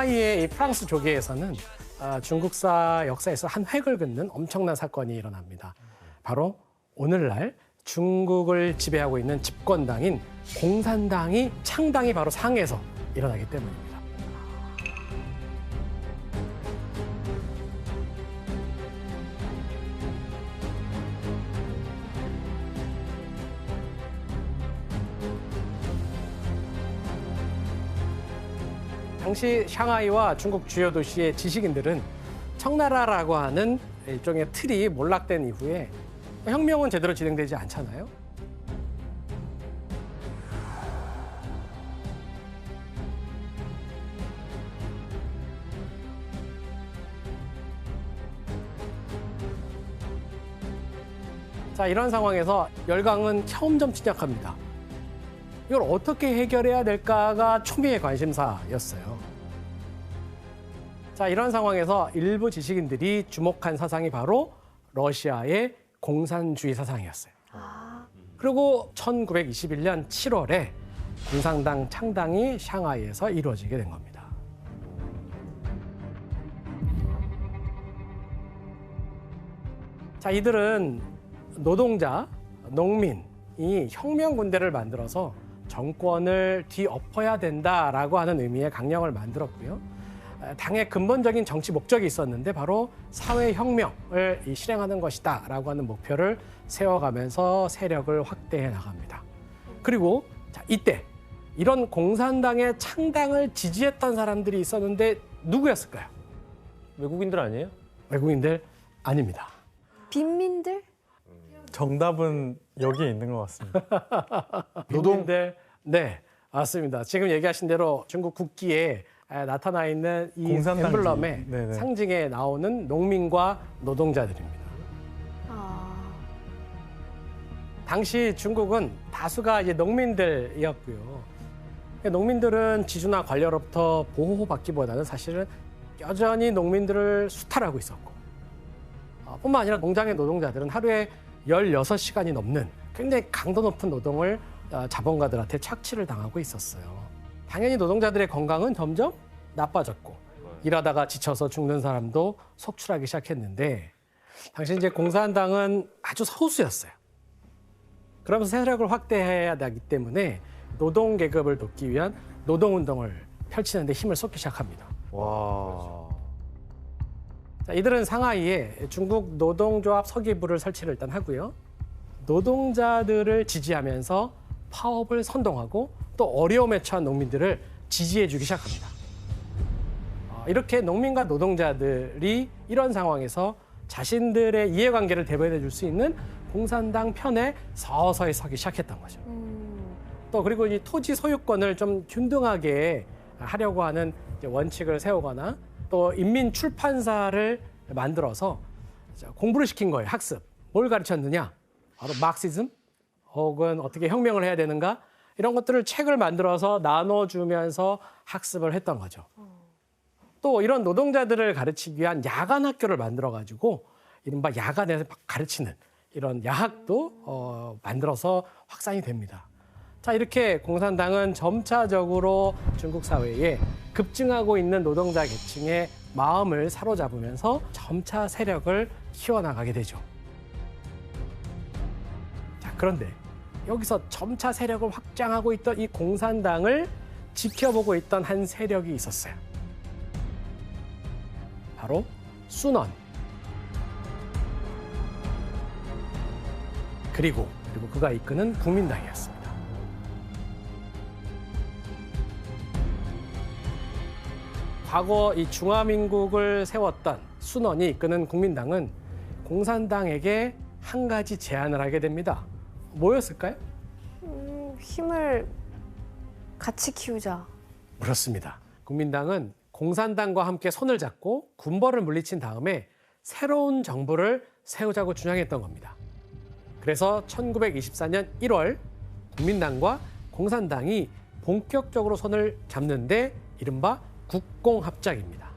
샹하이의 이 프랑스 조계에서는 중국사 역사에서 한 획을 긋는 엄청난 사건이 일어납니다. 바로 오늘날 중국을 지배하고 있는 집권당인 공산당이 창당이 바로 상해에서 일어나기 때문입니다. 당시 샹하이와 중국 주요 도시의 지식인들은 청나라라고 하는 일종의 틀이 몰락된 이후에 혁명은 제대로 진행되지 않잖아요. 자, 이런 상황에서 열강은 점점 침략합니다. 이걸 어떻게 해결해야 될까가 초미의 관심사였어요. 자, 이런 상황에서 일부 지식인들이 주목한 사상이 바로 러시아의 공산주의 사상이었어요. 그리고 1921년 7월에 공산당 창당이 샹하이에서 이루어지게 된 겁니다. 자, 이들은 노동자, 농민이 혁명 군대를 만들어서 정권을 뒤엎어야 된다라고 하는 의미의 강령을 만들었고요. 당의 근본적인 정치 목적이 있었는데 바로 사회혁명을 실행하는 것이다라고 하는 목표를 세워가면서 세력을 확대해 나갑니다. 그리고 자, 이때 이런 공산당의 창당을 지지했던 사람들이 있었는데 누구였을까요? 외국인들 아니에요? 외국인들 아닙니다. 빈민들? 정답은 여기에 있는 것 같습니다. 노동들, 네, 맞습니다. 지금 얘기하신 대로 중국 국기에 나타나 있는 이 공산당지. 엠블럼의 네네. 상징에 나오는 농민과 노동자들입니다. 당시 중국은 다수가 이제 농민들이었고요. 농민들은 지주나 관료로부터 보호받기보다는 사실은 여전히 농민들을 수탈하고 있었고, 뿐만 아니라 농장의 노동자들은 하루에 16시간이 넘는 굉장히 강도 높은 노동을 자본가들한테 착취를 당하고 있었어요. 당연히 노동자들의 건강은 점점 나빠졌고 일하다가 지쳐서 죽는 사람도 속출하기 시작했는데 당시 이제 공산당은 아주 소수였어요. 그러면서 세력을 확대해야 되기 때문에 노동 계급을 돕기 위한 노동운동을 펼치는 데 힘을 쏟기 시작합니다. 와. 자, 이들은 상하이에 중국 노동조합 서기부를 설치를 일단 하고요. 노동자들을 지지하면서 파업을 선동하고 또 어려움에 처한 농민들을 지지해주기 시작합니다. 이렇게 농민과 노동자들이 이런 상황에서 자신들의 이해관계를 대변해 줄 수 있는 공산당 편에 서서히 서기 시작했던 거죠. 또 그리고 이 토지 소유권을 좀 균등하게 하려고 하는 원칙을 세우거나 또 인민 출판사를 만들어서 공부를 시킨 거예요. 학습. 뭘 가르쳤느냐? 바로 마르크시즘 혹은 어떻게 혁명을 해야 되는가? 이런 것들을 책을 만들어서 나눠주면서 학습을 했던 거죠. 또 이런 노동자들을 가르치기 위한 야간 학교를 만들어가지고 이른바 야간에서 가르치는 이런 야학도 만들어서 확산이 됩니다. 자, 이렇게 공산당은 점차적으로 중국 사회에 급증하고 있는 노동자 계층의 마음을 사로잡으면서 점차 세력을 키워나가게 되죠. 자, 그런데 여기서 점차 세력을 확장하고 있던 이 공산당을 지켜보고 있던 한 세력이 있었어요. 바로 순원. 그리고 그가 이끄는 국민당이었습니다. 과거 이 중화민국을 세웠던 순원이 이끄는 국민당은 공산당에게 한 가지 제안을 하게 됩니다. 뭐였을까요? 힘을 같이 키우자. 그렇습니다. 국민당은 공산당과 함께 손을 잡고 군벌을 물리친 다음에 새로운 정부를 세우자고 주장했던 겁니다. 그래서 1924년 1월 국민당과 공산당이 본격적으로 손을 잡는데 이른바 국공합작입니다.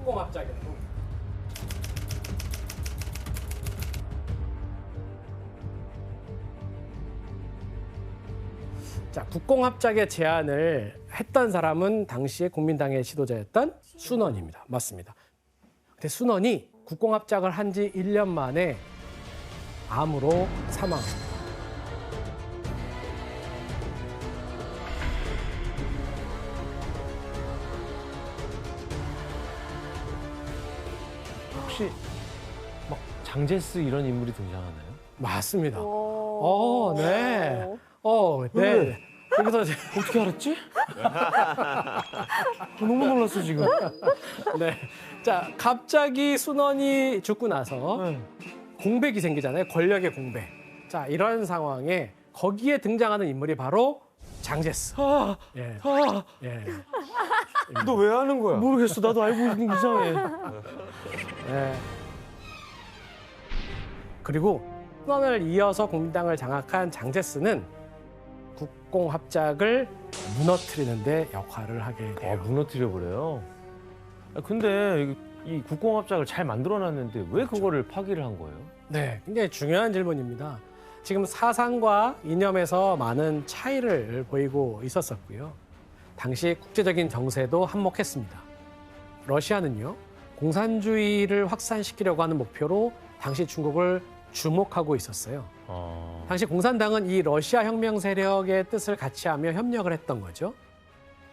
국공합작이라고. 자, 국공합작의 제안을 했던 사람은 당시에 국민당의 지도자였던 순원입니다. 맞습니다. 근데 순원이 국공합작을 한 지 1년 만에 암으로 사망합니다. 혹시 막 장제스 이런 인물이 등장하나요? 맞습니다. 오. 네. 네. 그래서 어떻게 알았지? 너무 놀랐어 지금. 네. 자, 갑자기 순원이 죽고 나서 네. 공백이 생기잖아요. 권력의 공백. 자, 이런 상황에 거기에 등장하는 인물이 바로 장제스. 예. 예. 너 왜 아는 거야? 모르겠어. 나도 알고 있는 게 이상해. 예. 그리고 순원을 이어서 국민당을 장악한 장제스는 국공합작을 무너뜨리는 데 역할을 하게 돼요. 무너뜨려 버려요. 근데 이 국공합작을 잘 만들어놨는데 왜 그거를 파기를 한 거예요? 네, 굉장히 중요한 질문입니다. 지금 사상과 이념에서 많은 차이를 보이고 있었었고요. 당시 국제적인 정세도 한몫했습니다. 러시아는요, 공산주의를 확산시키려고 하는 목표로 당시 중국을 주목하고 있었어요. 당시 공산당은 이 러시아 혁명 세력의 뜻을 같이하며 협력을 했던 거죠.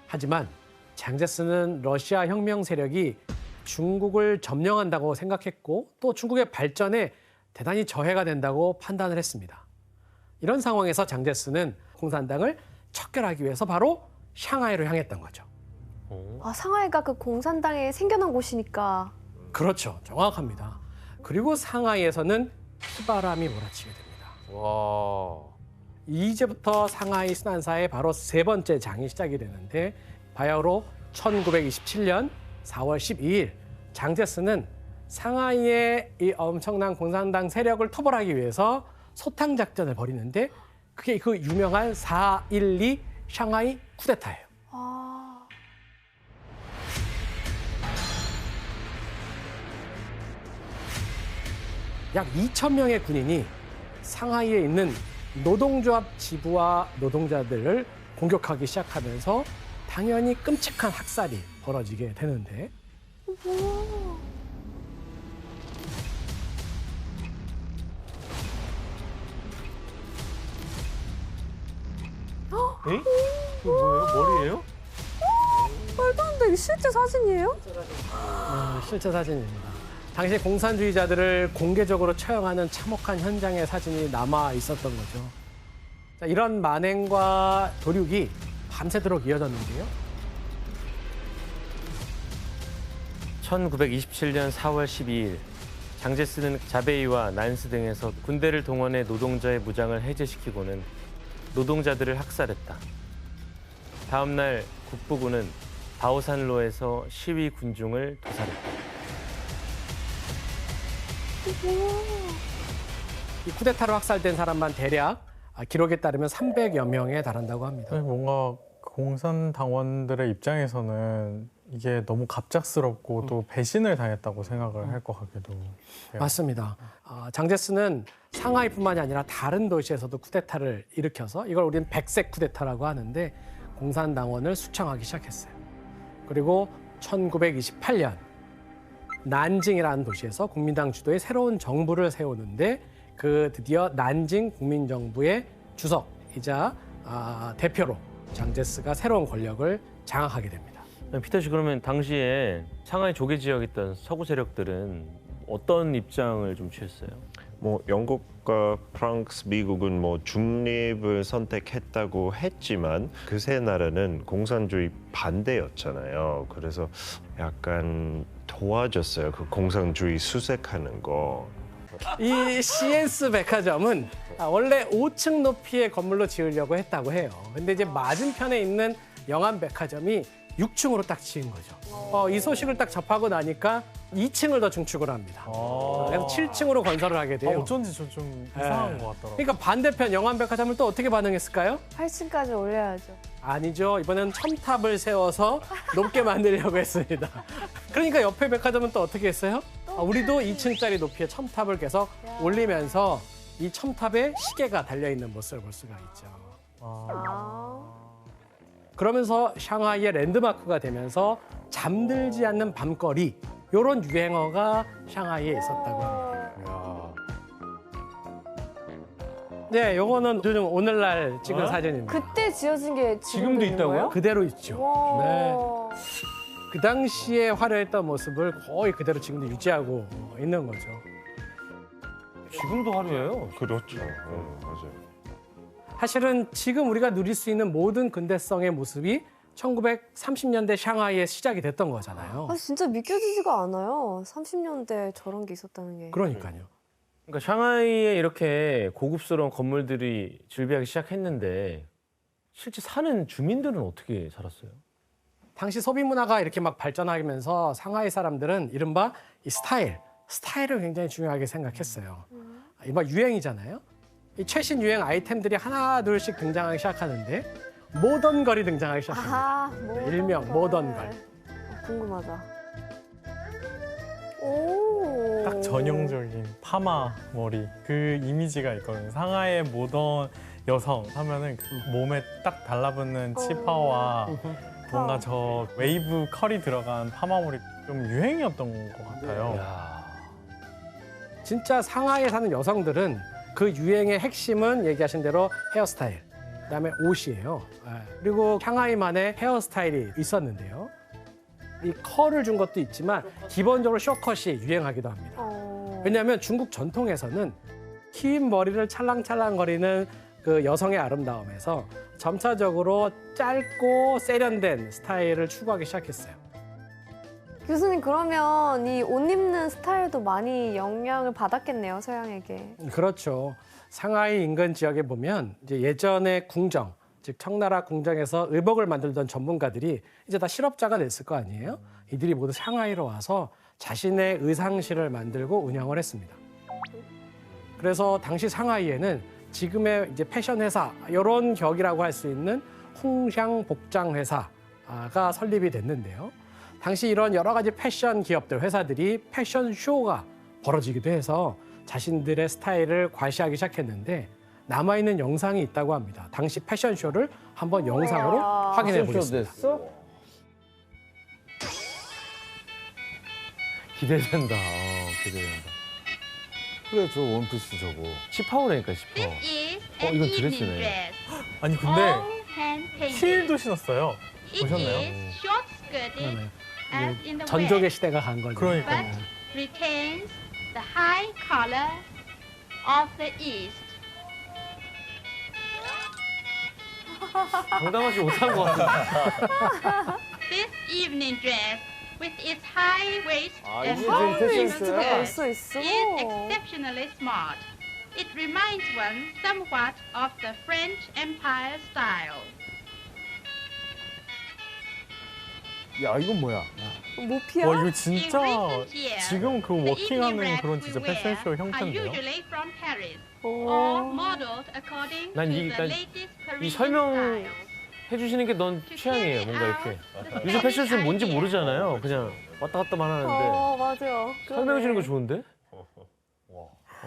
하지만 장제스는 러시아 혁명 세력이 중국을 점령한다고 생각했고 또 중국의 발전에 대단히 저해가 된다고 판단을 했습니다. 이런 상황에서 장제스는 공산당을 척결하기 위해서 바로 샹하이로 향했던 거죠. 아, 상하이가 그 공산당에 생겨난 곳이니까. 그렇죠. 정확합니다. 그리고 상하이에서는 피바람이 몰아치게 됩니다. 와. 이제부터 상하이 순환사의 바로 세 번째 장이 시작이 되는데 바야흐로 1927년 4월 12일 장제스는 상하이의 이 엄청난 공산당 세력을 토벌하기 위해서 소탕 작전을 벌이는데 그게 그 유명한 4.12 샹하이 쿠데타예요. 아, 약 2,000명의 군인이 상하이에 있는 노동조합 지부와 노동자들을 공격하기 시작하면서 당연히 끔찍한 학살이 벌어지게 되는데 에이? 이거 뭐예요? 머리예요? 말도 안 돼. 이게 실제 사진이에요? 실제 사진입니다. 당시 공산주의자들을 공개적으로 처형하는 참혹한 현장의 사진이 남아 있었던 거죠. 자, 이런 만행과 도륙이 밤새도록 이어졌는데요. 1927년 4월 12일 장제스는 자베이와 난스 등에서 군대를 동원해 노동자의 무장을 해제시키고는 노동자들을 학살했다. 다음 날 국부군은 바오산로에서 시위 군중을 도살했다. 이 쿠데타로 학살된 사람만 대략 기록에 따르면 300여 명에 달한다고 합니다. 뭔가 공산당원들의 입장에서는 이게 너무 갑작스럽고 또 배신을 당했다고 생각을 할 것 같기도 해요. 맞습니다. 장제스는 상하이뿐만이 아니라 다른 도시에서도 쿠데타를 일으켜서 이걸 우리는 백색 쿠데타라고 하는데 공산당원을 숙청하기 시작했어요. 그리고 1928년 난징이라는 도시에서 국민당 주도의 새로운 정부를 세우는데 그 드디어 난징 국민정부의 주석이자 대표로 장제스가 새로운 권력을 장악하게 됩니다. 피터 씨, 그러면 당시에 상하이 조개 지역에 있던 서구 세력들은 어떤 입장을 좀 취했어요? 뭐 영국과 프랑스, 미국은 뭐 중립을 선택했다고 했지만 그 세 나라는 공산주의 반대였잖아요. 그래서 약간 도와줬어요. 그 공산주의 수색하는 거. 이 시엔스 백화점은 원래 5층 높이의 건물로 지으려고 했다고 해요. 근데 이제 맞은편에 있는 영암 백화점이 6층으로 딱 지은 거죠. 이 소식을 딱 접하고 나니까 2층을 더 중축을 합니다. 그래서 7층으로 건설을 하게 돼요. 어쩐지 좀 이상한 것 같더라고요. 그러니까 반대편 영암 백화점을 또 어떻게 반응했을까요? 8층까지 올려야죠. 아니죠. 이번엔 첨탑을 세워서 높게 만들려고 했습니다. 그러니까 옆에 백화점은 또 어떻게 했어요? 우리도 2층짜리 높이의 첨탑을 계속 올리면서 이 첨탑에 시계가 달려있는 모습을 볼 수가 있죠. 그러면서 샹하이의 랜드마크가 되면서 잠들지 않는 밤거리 이런 유행어가 샹하이에 있었다고 합니다. 네, 요거는 요즘 오늘날 찍은 어? 사진입니다. 그때 지어진 게 지금도 있는 있다고요? 거예요? 그대로 있죠. 와. 네. 그 당시에 화려했던 모습을 거의 그대로 지금도 유지하고 있는 거죠. 지금도 화려해요. 그렇죠. 맞아요. 사실은 지금 우리가 누릴 수 있는 모든 근대성의 모습이 1930년대 샹하이에 시작이 됐던 거잖아요. 아, 진짜 믿겨지지가 않아요. 30년대 저런 게 있었다는 게. 그러니까요. 그러니까 샹하이에 이렇게 고급스러운 건물들이 즐비하기 시작했는데 실제 사는 주민들은 어떻게 살았어요? 당시 소비 문화가 이렇게 막 발전하면서 상하이 사람들은 이른바 이 스타일을 굉장히 중요하게 생각했어요. 이른바 유행이잖아요. 이 최신 유행 아이템들이 하나 둘씩 등장하기 시작하는데 모던걸이 등장하기 시작합니다. 아하, 일명 모던걸. 궁금하다. 오. 딱 전형적인 파마 머리 그 이미지가 있거든요. 상하이의 모던 여성 하면은 그 몸에 딱 달라붙는 치파와 뭔가 저 웨이브 컬이 들어간 파마 머리 좀 유행이었던 것 같아요. 야. 진짜 상하이에 사는 여성들은 그 유행의 핵심은 얘기하신 대로 헤어스타일, 그다음에 옷이에요. 그리고 샹하이만의 헤어스타일이 있었는데요. 이 컬을 준 것도 있지만 기본적으로 쇼컷이 유행하기도 합니다. 왜냐하면 중국 전통에서는 긴 머리를 찰랑찰랑거리는 그 여성의 아름다움에서 점차적으로 짧고 세련된 스타일을 추구하기 시작했어요. 교수님 그러면 이 옷 입는 스타일도 많이 영향을 받았겠네요, 서양에게. 그렇죠. 상하이 인근 지역에 보면 이제 예전에 궁정, 즉 청나라 궁정에서 의복을 만들던 전문가들이 이제 다 실업자가 됐을 거 아니에요? 이들이 모두 상하이로 와서 자신의 의상실을 만들고 운영을 했습니다. 그래서 당시 상하이에는 지금의 이제 패션 회사 이런 격이라고 할 수 있는 홍샹 복장 회사가 설립이 됐는데요. 당시 이런 여러 가지 패션 기업들, 회사들이 패션 쇼가 벌어지기도 해서 자신들의 스타일을 과시하기 시작했는데 남아있는 영상이 있다고 합니다. 당시 패션 쇼를 한번 영상으로 확인해 보겠습니다. 기대된다. 기대된다. 그래 저 원피스 저거. 치파오라니까 치파오. 이건 드레스네. 아니 근데 힐도 신었어요. 보셨나요? 그러네요. 이제 전족의 시대가 간 거죠. 그러니까요. retains the high color of the East. 당당하지 못한 것 같은데. This evening dress, with its high waist and 이게 full 지금 trim 패션쇼야? skirt, 벌써 있어. is exceptionally smart. It reminds one somewhat of the French Empire style. 야 이건 뭐야? 모피아? 와 이거 In 진짜 recent years, 지금 그 the evening 워킹하는 wraps 그런 we 진짜 wear 패션쇼 are 형태인데요. usually from Paris 오. or modeled according 난 to 이- the 난 latest 이 Parisian 설명 styles. 해주시는 게 넌 취향이에요. 뭔가 이렇게. 요즘 패션쇼 뭔지 모르잖아요. 그냥 왔다 갔다만 하는데 맞아요. 설명해 주는 거 좋은데?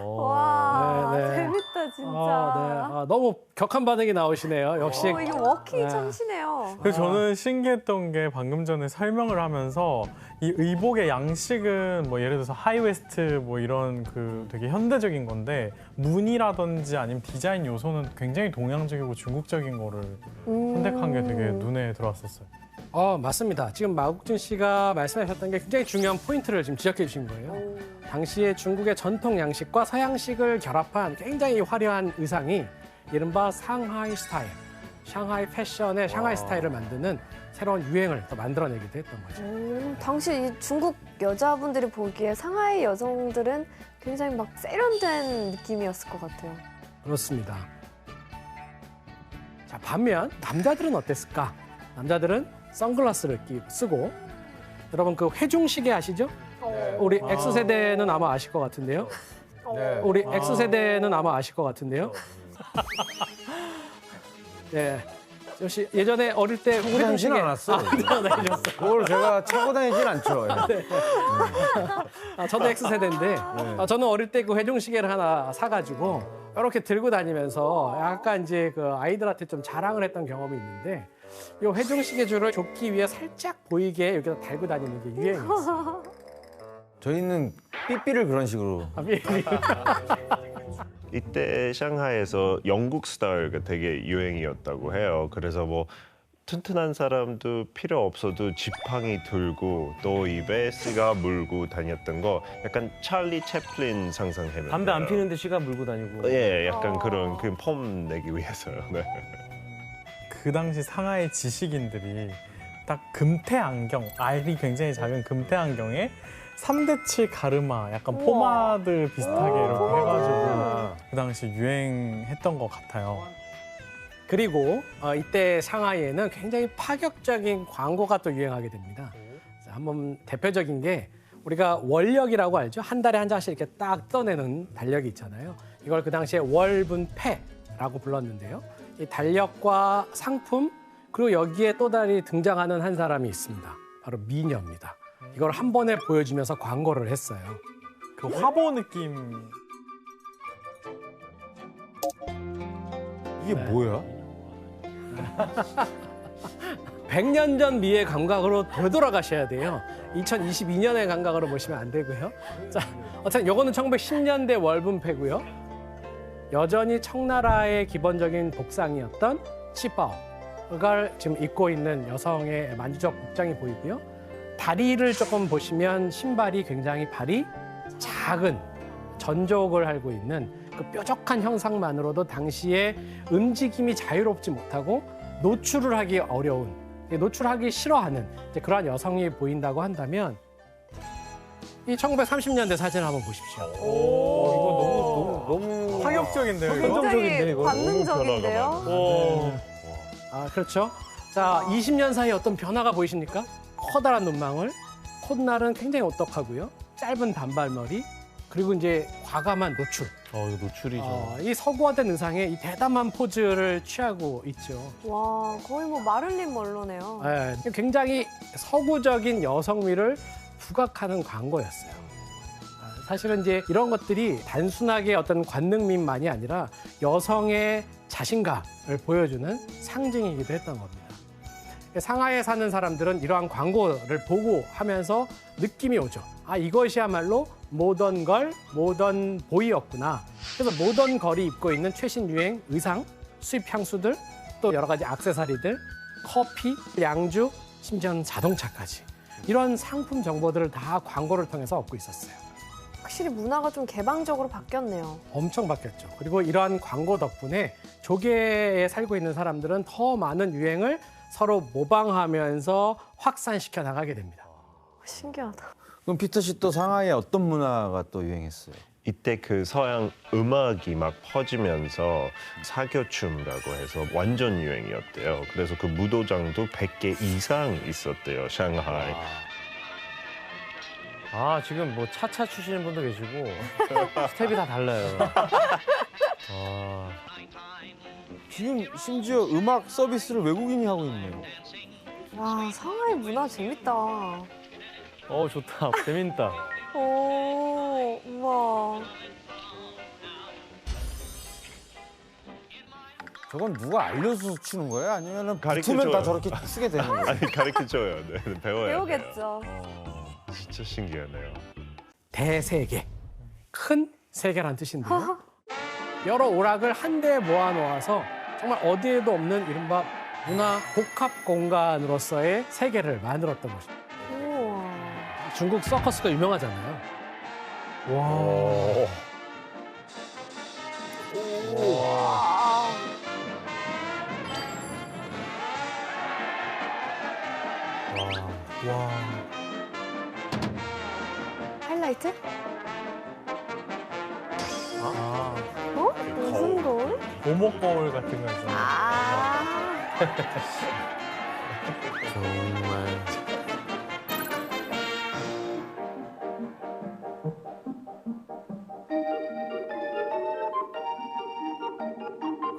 와, 네, 네. 재밌다 진짜. 너무 격한 반응이 나오시네요. 역시 이게 워킹 네. 참시네요. 그래서 저는 신기했던 게 방금 전에 설명을 하면서 이 의복의 양식은 뭐 예를 들어서 하이웨스트 뭐 이런 그 되게 현대적인 건데 무늬라든지 아니면 디자인 요소는 굉장히 동양적이고 중국적인 거를 선택한 게 되게 눈에 들어왔었어요. 맞습니다. 지금 마국준 씨가 말씀하셨던 게 굉장히 중요한 포인트를 지금 지적해 주신 거예요. 당시에 중국의 전통 양식과 서양식을 결합한 굉장히 화려한 의상이 이른바 상하이 스타일, 샹하이 패션의 샹하이 스타일을 만드는 새로운 유행을 또 만들어내기도 했던 거죠. 당시 이 중국 여자분들이 보기에 상하이 여성들은 굉장히 막 세련된 느낌이었을 것 같아요. 그렇습니다. 자, 반면 남자들은 어땠을까? 남자들은 선글라스를 쓰고 여러분 그 회중시계 아시죠? 우리 X세대는 아마 아실 것 같은데요. 네. 우리 X세대는 아마 아실 것 같은데요. 네. 역시 예전에 어릴 때 차고 다니진 않았어요. 그걸 제가 차고 다니진 않죠. 저도 X세대인데 저는 어릴 때 그 회중시계를 하나 사가지고 이렇게 들고 다니면서 약간 이제 그 아이들한테 좀 자랑을 했던 경험이 있는데 이 회중식의 줄을 좁기 위해 살짝 보이게 여기다 달고 다니는 게 유행이었어요. 저희는 삐삐를 그런 식으로. 이때 샹하이에서 영국 스타일가 되게 유행이었다고 해요. 그래서 뭐 튼튼한 사람도 필요 없어도 지팡이 들고 또 입에 시가 물고 다녔던 거 약간 찰리 채플린 상상해요. 담배 안 피는데 시간 물고 다니고. 예, 약간 그런 그 폼 내기 위해서요. 네. 그 당시 상하이 지식인들이 딱 금태 안경, 알이 굉장히 작은 금태 안경에 3대7 가르마, 약간 우와. 포마드 비슷하게 이렇게 해가지고 그 당시 유행했던 것 같아요. 그리고 이때 상하이에는 굉장히 파격적인 광고가 또 유행하게 됩니다. 자, 한번 대표적인 게 우리가 월력이라고 알죠? 한 달에 한 장씩 이렇게 딱 떠내는 달력이 있잖아요. 이걸 그 당시에 월분패라고 불렀는데요. 이 달력과 상품 그리고 여기에 또 다리 등장하는 한 사람이 있습니다. 바로 미녀입니다. 이걸 한 번에 보여주면서 광고를 했어요. 그 화보 느낌. 이게 뭐야? 100년 전 미의 감각으로 되돌아가셔야 돼요. 2022년의 감각으로 보시면 안 되고요. 자, 어쨌든 요거는 1910년대 월분패고요. 여전히 청나라의 기본적인 복상이었던 치파오를 지금 입고 있는 여성의 만주적 복장이 보이고요. 다리를 조금 보시면 신발이 굉장히 발이 작은 전족을 알고 있는 그 뾰족한 형상만으로도 당시에 움직임이 자유롭지 못하고 노출을 하기 어려운, 노출하기 싫어하는 이제 그러한 여성이 보인다고 한다면 이 1930년대 사진 한번 보십시오. 이거 너무 파격적인데요, 이거? 굉장히 이거. 관능적인데요. 아, 그렇죠. 자, 20년 사이에 어떤 변화가 보이십니까? 커다란 눈망울, 콧날은 굉장히 오똑하고요. 짧은 단발머리, 그리고 이제 과감한 노출. 이거 노출이죠. 이 서구화된 의상에 이 대담한 포즈를 취하고 있죠. 와, 거의 뭐 마를린 먼로네요. 예, 굉장히 서구적인 여성미를 부각하는 광고였어요. 사실은 이제 이런 것들이 단순하게 어떤 관능미만이 아니라 여성의 자신감을 보여주는 상징이기도 했던 겁니다. 상하이에 사는 사람들은 이러한 광고를 보고 하면서 느낌이 오죠. 아, 이것이야말로 모던걸, 모던보이였구나. 그래서 모던걸이 입고 있는 최신 유행 의상, 수입 향수들, 또 여러 가지 액세서리들, 커피, 양주, 심지어는 자동차까지. 이런 상품 정보들을 다 광고를 통해서 얻고 있었어요. 확실히 문화가 좀 개방적으로 바뀌었네요. 엄청 바뀌었죠. 그리고 이러한 광고 덕분에 조계에 살고 있는 사람들은 더 많은 유행을 서로 모방하면서 확산시켜 나가게 됩니다. 신기하다. 그럼 피터 씨 또 상하이에 어떤 문화가 또 유행했어요? 이때 그 서양 음악이 막 퍼지면서 사교춤이라고 해서 완전 유행이었대요. 그래서 그 무도장도 100개 이상 있었대요, 샹하이. 아, 지금 뭐 차차 추시는 분도 계시고 스텝이 다 달라요. 아, 지금 심지어 음악 서비스를 외국인이 하고 있네요. 와, 상하이 문화 재밌다. 좋다. 재밌다. 오, 우와. 저건 누가 알려줘서 추는 거예요? 아니면 가르쳐줘요. 붙으면 다 저렇게 쓰게 되는 거예요? 아니, 가르쳐줘요. 네, 배워야 돼요. 배우겠죠. 진짜 신기하네요. 대세계, 큰 세계란 뜻인데요. 여러 오락을 한데 모아놓아서 정말 어디에도 없는 이른바 문화 복합 공간으로서의 세계를 만들었던 것입니다. 우와. 중국 서커스가 유명하잖아요. 와. 와. 하이라이트? 아, 어? 무슨 거울? 오목 거울 같은 거 있잖아요. 아. 정말.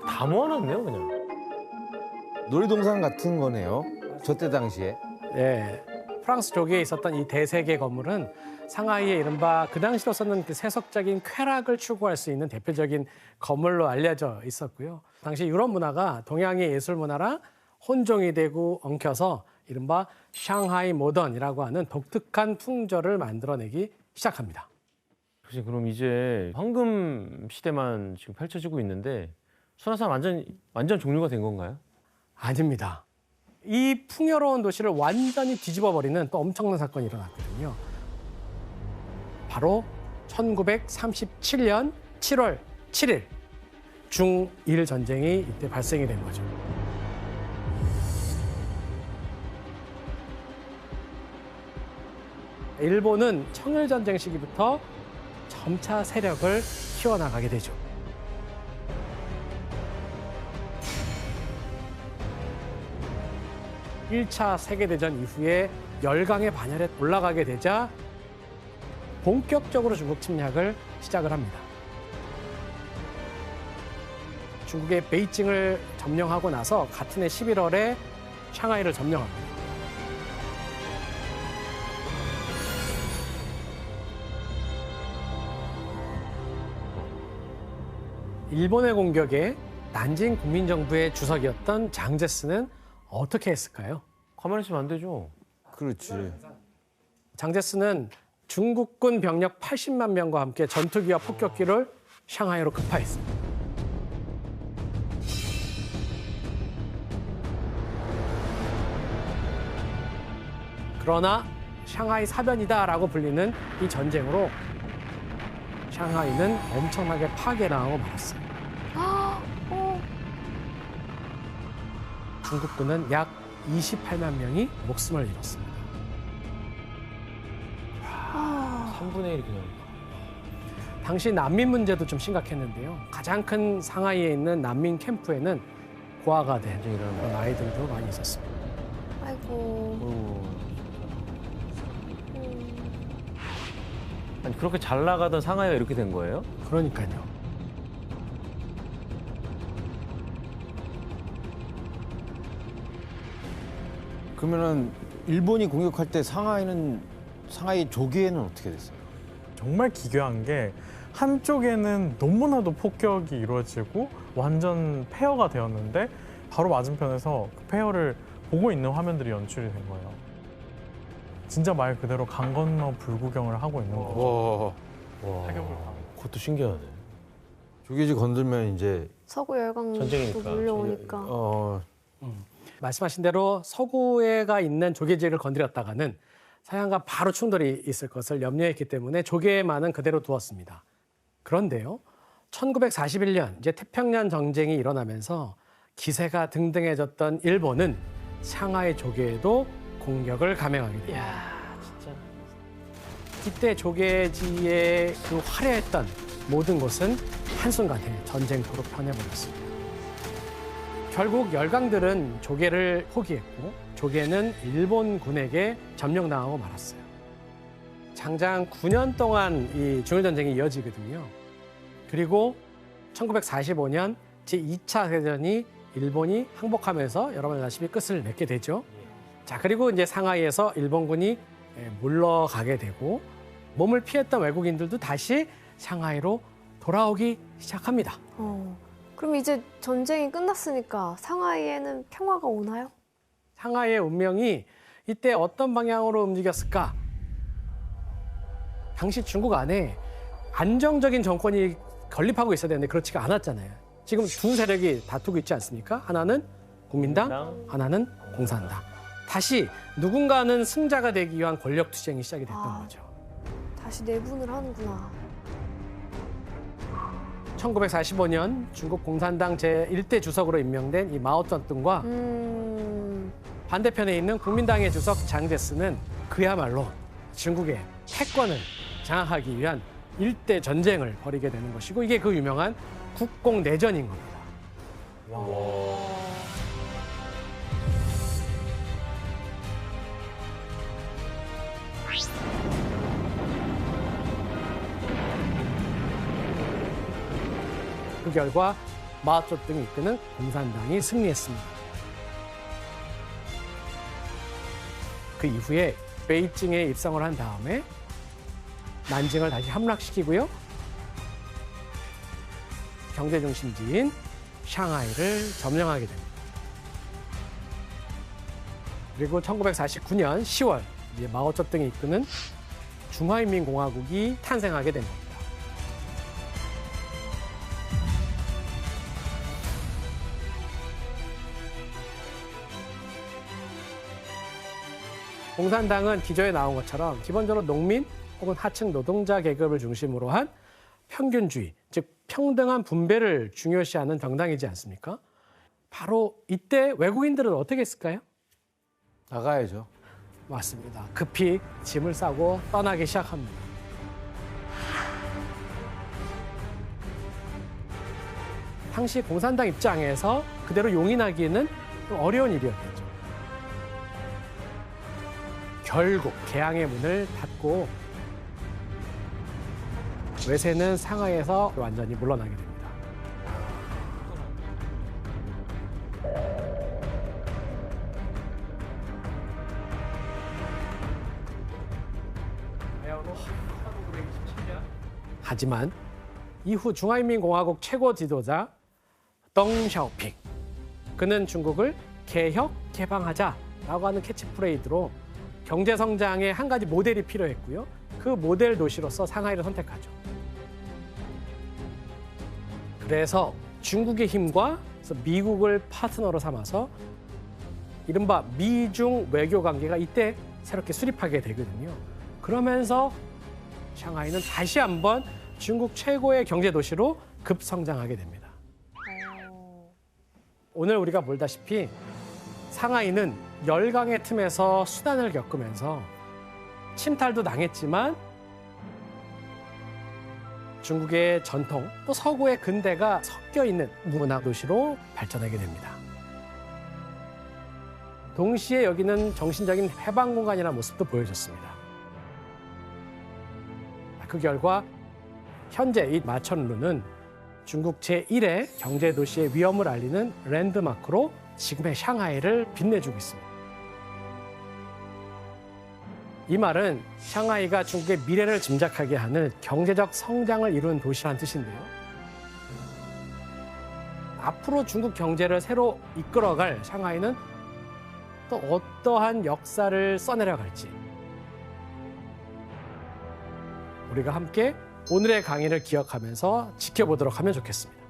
다 모아놨네요, 그냥. 놀이동산 같은 거네요. 저 때 당시에. 예, 프랑스 조계에 있었던 이 대세계 건물은 상하이의 이른바 그 당시로서는 그 세속적인 쾌락을 추구할 수 있는 대표적인 건물로 알려져 있었고요. 당시 유럽 문화가 동양의 예술 문화랑 혼종이 되고 엉켜서 이른바 샹하이 모던이라고 하는 독특한 풍조를 만들어내기 시작합니다. 그치, 그럼 이제 황금 시대만 지금 펼쳐지고 있는데 순화산 완전 종료가 된 건가요? 아닙니다. 이 풍요로운 도시를 완전히 뒤집어버리는 또 엄청난 사건이 일어났거든요. 바로 1937년 7월 7일 중일 전쟁이 이때 발생이 된 거죠. 일본은 청일전쟁 시기부터 점차 세력을 키워나가게 되죠. 일 차 세계대전 이후에 열강의 반열에 올라가게 되자 본격적으로 중국 침략을 시작을 합니다. 중국의 베이징을 점령하고 나서 같은 해 11월에 샹하이를 점령합니다. 일본의 공격에 난징 국민정부의 주석이었던 장제스는 어떻게 했을까요? 가만히 있으면 안 되죠. 그렇지. 장제스는 중국군 병력 80만 명과 함께 전투기와 폭격기를 샹하이로 급파했습니다. 그러나 샹하이 사변이다라고 불리는 이 전쟁으로 샹하이는 엄청나게 파괴당하고 말았어요. 중국군은 약 28만 명이 목숨을 잃었습니다. 3분의 1이 그냥. 당시 난민 문제도 좀 심각했는데요. 가장 큰 상하이에 있는 난민 캠프에는 고아가 된 그런 아이들도 많이 있었습니다. 아이고. 아니, 그렇게 잘 나가던 상하이가 이렇게 된 거예요? 그러니까요. 그러면은 일본이 공격할 때 상하이 조기에는 어떻게 됐어요? 정말 기괴한 게 한쪽에는 너무나도 폭격이 이루어지고 완전 폐허가 되었는데 바로 맞은편에서 그 폐허를 보고 있는 화면들이 연출이 된 거예요. 진짜 말 그대로 강 건너 불구경을 하고 있는 거죠. 와, 타격을 당하고. 그것도 신기하네. 조개지 건들면 이제 서구 열강도 전쟁이니까, 몰려오니까. 말씀하신 대로 서구에가 있는 조개지를 건드렸다가는 서양과 바로 충돌이 있을 것을 염려했기 때문에 조개만은 그대로 두었습니다. 그런데요, 1941년 이제 태평양 전쟁이 일어나면서 기세가 등등해졌던 일본은 상하이 조개에도 공격을 감행하게 됩니다. 이야, 진짜. 이때 조개지의 그 화려했던 모든 곳은 한순간에 전쟁터로 변해버렸습니다. 결국 열강들은 조개를 포기했고 조개는 일본군에게 점령당하고 말았어요. 장장 9년 동안 이 중일전쟁이 이어지거든요. 그리고 1945년 제2차 세계대전이 일본이 항복하면서 여러분 아시다시피 끝을 맺게 되죠. 자, 그리고 이제 상하이에서 일본군이 물러가게 되고 몸을 피했던 외국인들도 다시 상하이로 돌아오기 시작합니다. 그럼 이제 전쟁이 끝났으니까 상하이에는 평화가 오나요? 상하이의 운명이 이때 어떤 방향으로 움직였을까? 당시 중국 안에 안정적인 정권이 건립하고 있어야 되는데 그렇지가 않았잖아요. 지금 두 세력이 다투고 있지 않습니까? 하나는 국민당, 하나는 공산당. 다시 누군가는 승자가 되기 위한 권력 투쟁이 시작이 됐던 거죠. 다시 내분을 하는구나. 1945년 중국 공산당 제1대 주석으로 임명된 이 마오쩌둥과 반대편에 있는 국민당의 주석 장제스는 그야말로 중국의 패권을 장악하기 위한 일대 전쟁을 벌이게 되는 것이고 이게 그 유명한 국공내전인 겁니다. 그 결과 마오쩌둥이 이끄는 공산당이 승리했습니다. 그 이후에 베이징에 입성을 한 다음에 난징을 다시 함락시키고요. 경제 중심지인 샹하이를 점령하게 됩니다. 그리고 1949년 10월 이제 마오쩌둥이 이끄는 중화인민공화국이 탄생하게 된 겁니다. 공산당은 기조에 나온 것처럼 기본적으로 농민 혹은 하층 노동자 계급을 중심으로 한 평균주의, 즉 평등한 분배를 중요시하는 정당이지 않습니까? 바로 이때 외국인들은 어떻게 했을까요? 나가야죠. 맞습니다. 급히 짐을 싸고 떠나기 시작합니다. 당시 공산당 입장에서 그대로 용인하기는 좀 어려운 일이었겠죠. 결국 개항의 문을 닫고 외세는 상하이에서 완전히 물러나게 됩니다. 하지만 이후 중화인민공화국 최고 지도자 덩샤오핑, 그는 중국을 개혁 개방하자라고 하는 캐치프레이즈로 경제 성장에 한 가지 모델이 필요했고요. 그 모델 도시로서 상하이를 선택하죠. 그래서 중국의 힘과 미국을 파트너로 삼아서 이른바 미중 외교 관계가 이때 새롭게 수립하게 되거든요. 그러면서 상하이는 다시 한번 중국 최고의 경제 도시로 급성장하게 됩니다. 오늘 우리가 볼다시피 상하이는 열강의 틈에서 수난을 겪으면서 침탈도 당했지만 중국의 전통 또 서구의 근대가 섞여 있는 문화 도시로 발전하게 됩니다. 동시에 여기는 정신적인 해방 공간이라는 모습도 보여줬습니다. 그 결과 현재 이 마천루는 중국 제1의 경제 도시의 위험을 알리는 랜드마크로 지금의 상하이를 빛내주고 있습니다. 이 말은 상하이가 중국의 미래를 짐작하게 하는 경제적 성장을 이룬 도시라는 뜻인데요. 앞으로 중국 경제를 새로 이끌어갈 상하이는 또 어떠한 역사를 써내려갈지 우리가 함께 오늘의 강의를 기억하면서 지켜보도록 하면 좋겠습니다.